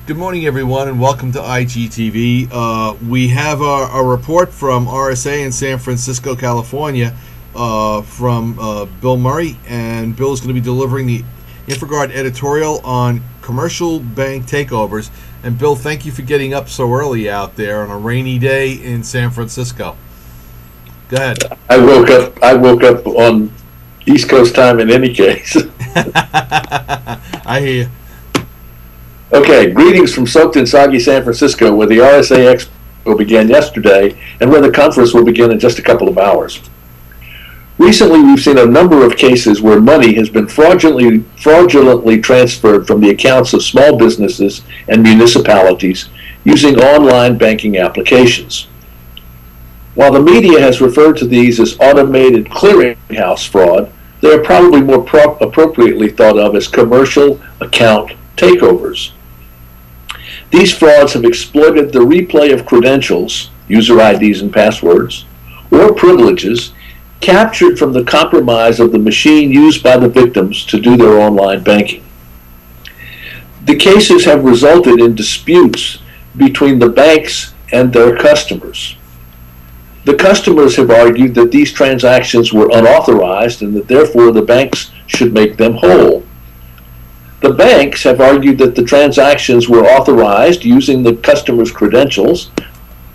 Good morning, everyone, and welcome to IGTV. We have a report from RSA in San Francisco, California, from Bill Murray, and Bill is going to be delivering the InfraGard editorial on commercial bank takeovers. And Bill, thank you for getting up so early out there on a rainy day in San Francisco. Go ahead. I woke up on East Coast time in any case. I hear you. Okay, greetings from soaked and soggy San Francisco, where the RSA Expo began yesterday and where the conference will begin in just a couple of hours. Recently, we've seen a number of cases where money has been fraudulently transferred from the accounts of small businesses and municipalities using online banking applications. While the media has referred to these as automated clearinghouse fraud, they are probably more appropriately thought of as commercial account takeovers. These frauds have exploited the replay of credentials, user IDs and passwords, or privileges captured from the compromise of the machine used by the victims to do their online banking. The cases have resulted in disputes between the banks and their customers. The customers have argued that these transactions were unauthorized and that therefore the banks should make them whole. The banks have argued that the transactions were authorized using the customer's credentials,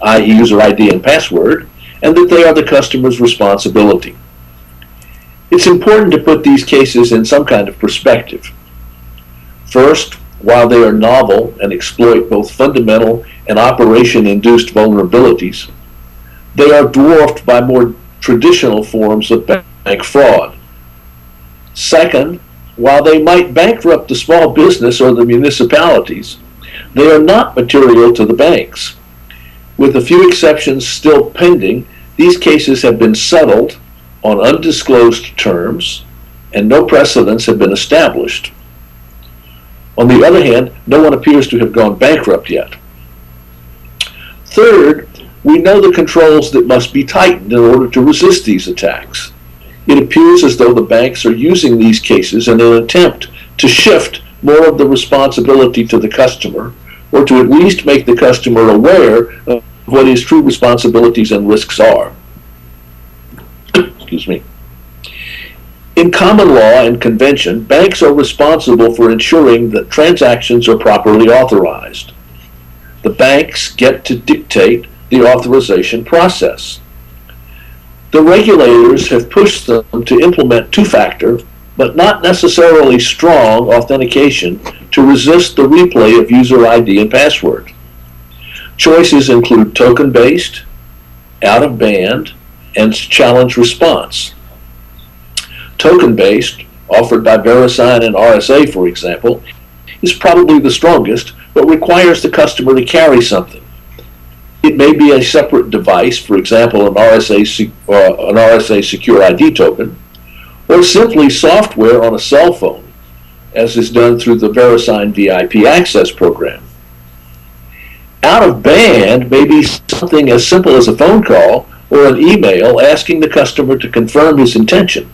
i.e. user ID and password, and that they are the customer's responsibility. It's important to put these cases in some kind of perspective. First, while they are novel and exploit both fundamental and operation-induced vulnerabilities, they are dwarfed by more traditional forms of bank fraud. Second, while they might bankrupt the small business or the municipalities, they are not material to the banks. With a few exceptions still pending, these cases have been settled on undisclosed terms, and no precedents have been established. On the other hand, no one appears to have gone bankrupt yet. Third, we know the controls that must be tightened in order to resist these attacks. It appears as though the banks are using these cases in an attempt to shift more of the responsibility to the customer, or to at least make the customer aware of what his true responsibilities and risks are. Excuse me. In common law and convention, banks are responsible for ensuring that transactions are properly authorized. The banks get to dictate the authorization process. The regulators have pushed them to implement two-factor, but not necessarily strong authentication to resist the replay of user ID and password. Choices include token-based, out-of-band, and challenge response. Token-based, offered by VeriSign and RSA, for example, is probably the strongest, but requires the customer to carry something. It may be a separate device, for example, an RSA Secure ID token, or simply software on a cell phone, as is done through the VeriSign VIP Access program. Out-of-band may be something as simple as a phone call or an email asking the customer to confirm his intention,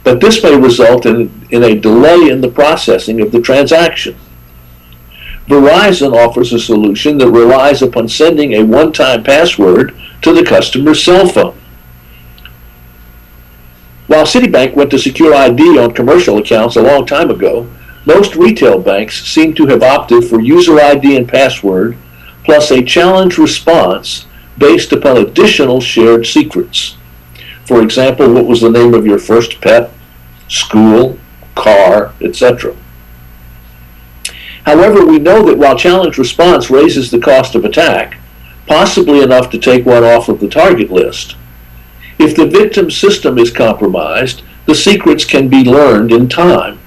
but this may result in a delay in the processing of the transaction. Verizon offers a solution that relies upon sending a one-time password to the customer's cell phone. While Citibank went to Secure ID on commercial accounts a long time ago, most retail banks seem to have opted for user ID and password plus a challenge response based upon additional shared secrets. For example, what was the name of your first pet, school, car, etc. However, we know that while challenge response raises the cost of attack, possibly enough to take one off of the target list, if the victim's system is compromised, the secrets can be learned in time.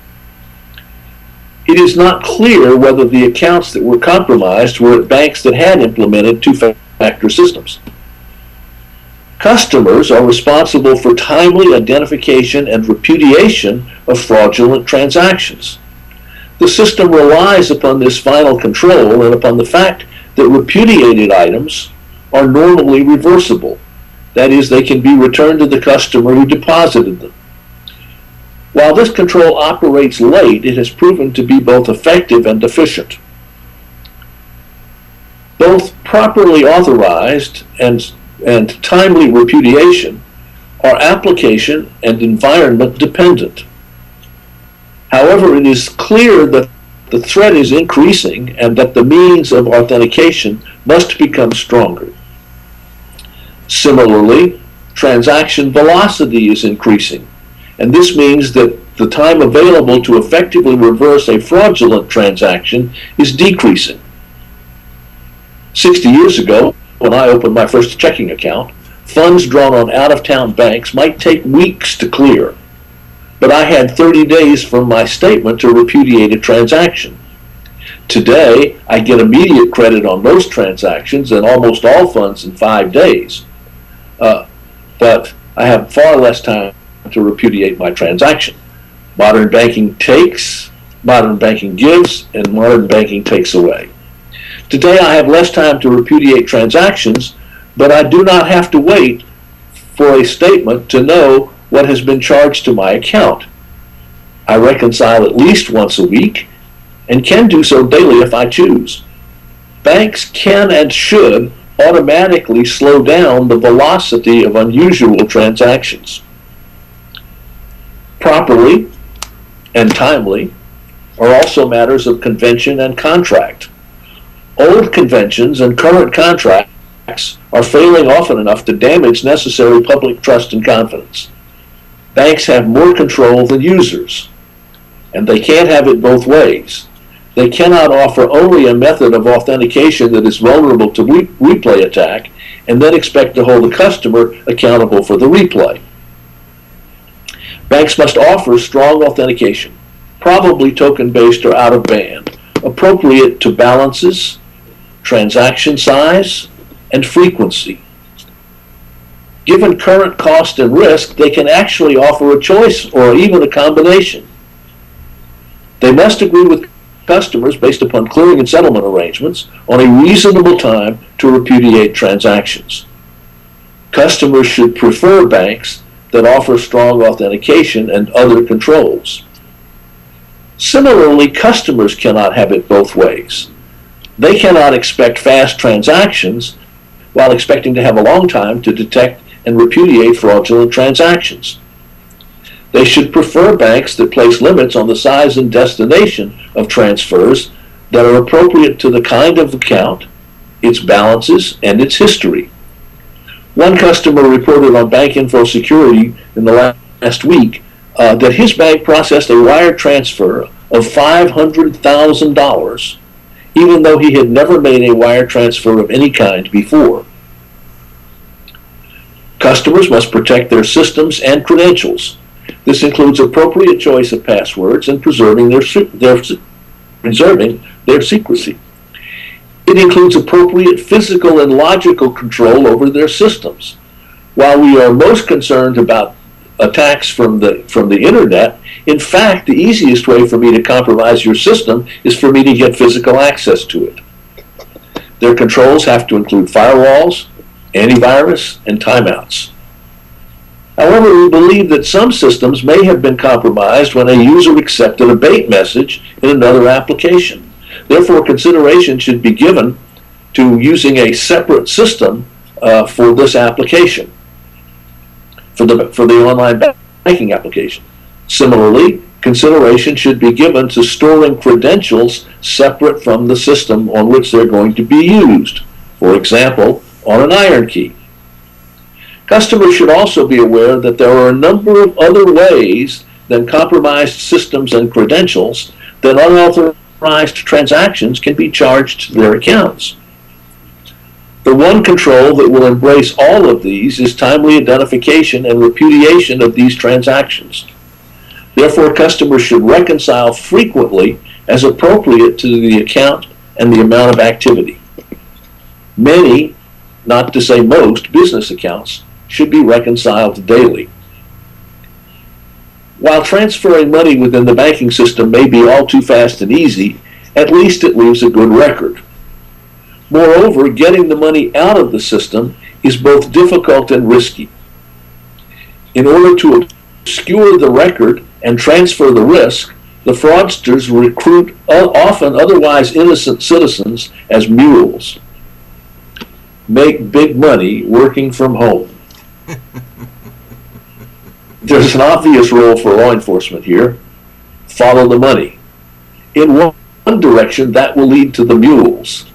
It is not clear whether the accounts that were compromised were at banks that had implemented two-factor systems. Customers are responsible for timely identification and repudiation of fraudulent transactions. The system relies upon this final control and upon the fact that repudiated items are normally reversible. That is, they can be returned to the customer who deposited them. While this control operates late, it has proven to be both effective and efficient. Both properly authorized and timely repudiation are application and environment dependent. However, it is clear that the threat is increasing and that the means of authentication must become stronger. Similarly, transaction velocity is increasing, and this means that the time available to effectively reverse a fraudulent transaction is decreasing. 60 years ago, when I opened my first checking account, funds drawn on out-of-town banks might take weeks to clear, but I had 30 days from my statement to repudiate a transaction. Today, I get immediate credit on most transactions and almost all funds in 5 days, but I have far less time to repudiate my transaction. Modern banking takes, modern banking gives, and modern banking takes away. Today I have less time to repudiate transactions, but I do not have to wait for a statement to know what has been charged to my account. I reconcile at least once a week and can do so daily if I choose. Banks can and should automatically slow down the velocity of unusual transactions. Properly and timely are also matters of convention and contract. Old conventions and current contracts are failing often enough to damage necessary public trust and confidence. Banks have more control than users, and they can't have it both ways. They cannot offer only a method of authentication that is vulnerable to replay attack and then expect to hold the customer accountable for the replay. Banks must offer strong authentication, probably token-based or out-of-band, appropriate to balances, transaction size, and frequency. Given current cost and risk, they can actually offer a choice or even a combination. They must agree with customers based upon clearing and settlement arrangements on a reasonable time to repudiate transactions. Customers should prefer banks that offer strong authentication and other controls. Similarly, customers cannot have it both ways. They cannot expect fast transactions while expecting to have a long time to detect and repudiate fraudulent transactions. They should prefer banks that place limits on the size and destination of transfers that are appropriate to the kind of account, its balances, and its history. One customer reported on Bank Info Security in the last week that his bank processed a wire transfer of $500,000, even though he had never made a wire transfer of any kind before. Customers must protect their systems and credentials. This includes appropriate choice of passwords and preserving their secrecy. It includes appropriate physical and logical control over their systems. While we are most concerned about attacks from the internet, in fact, the easiest way for me to compromise your system is for me to get physical access to it. Their controls have to include firewalls, antivirus, and timeouts. However, we believe that some systems may have been compromised when a user accepted a bait message in another application. Therefore, consideration should be given to using a separate system for this application, for the online banking application. Similarly, consideration should be given to storing credentials separate from the system on which they're going to be used. For example, on an iron key. Customers should also be aware that there are a number of other ways than compromised systems and credentials that unauthorized transactions can be charged to their accounts. The one control that will embrace all of these is timely identification and repudiation of these transactions. Therefore, customers should reconcile frequently as appropriate to the account and the amount of activity. Many, not to say most, business accounts should be reconciled daily. While transferring money within the banking system may be all too fast and easy, at least it leaves a good record. Moreover, getting the money out of the system is both difficult and risky. In order to obscure the record and transfer the risk, the fraudsters recruit often otherwise innocent citizens as mules. make big money working from home. There's an obvious role for law enforcement here. Follow the money. In one direction, that will lead to the mules.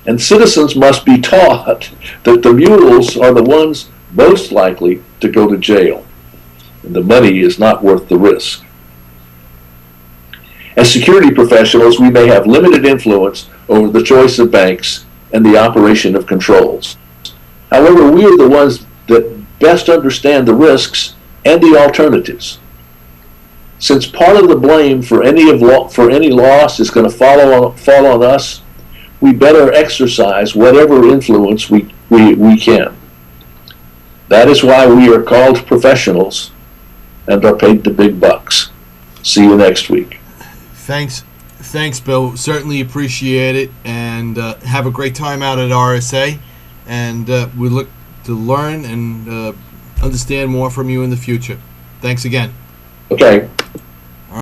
And citizens must be taught that the mules are the ones most likely to go to jail. And the money is not worth the risk. As security professionals, we may have limited influence over the choice of banks and the operation of controls. However, we are the ones that best understand the risks and the alternatives. Since part of the blame for any loss is going to fall on us, we better exercise whatever influence we can. That is why we are called professionals and are paid the big bucks. See you next week. Thanks, Bill. Certainly appreciate it, and have a great time out at RSA. And we look to learn and understand more from you in the future. Thanks again. Okay.